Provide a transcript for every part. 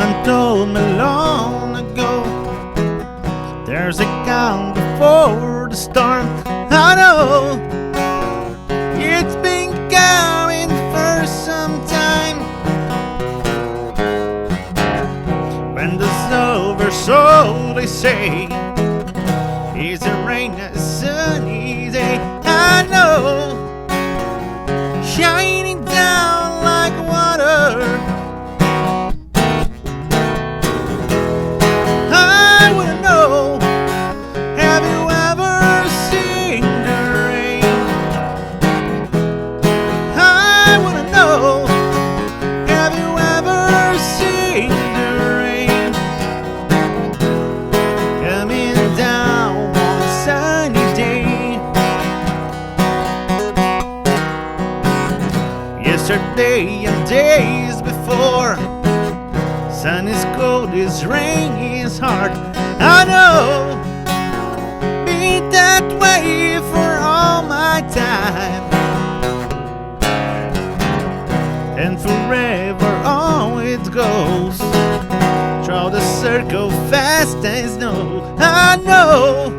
Someone told me long ago there's a calm before the storm. I know it's been coming for some time. When the silver soul, they say, it's a rain, a sunny day. I know, shining down like water. I wanna know, have you ever seen the rain? I wanna know, have you ever seen the rain coming down on a sunny day? Yesterday and days before, sun is cold, this rain is hard. I know, be that way for all my time, and forever on it goes, through the circle fast as snow. I know,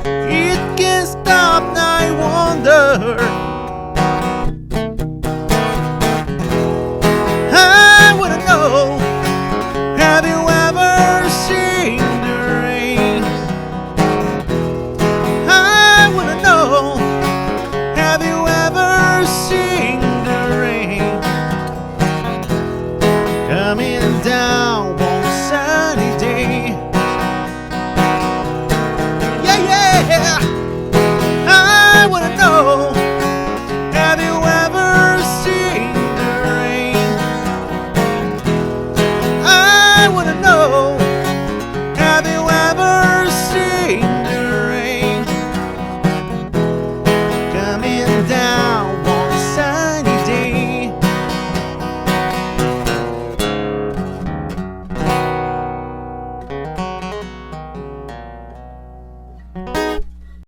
it can't stop, I wonder. I wanna know, have you ever seen the rain? I wanna know, have you ever seen the rain coming down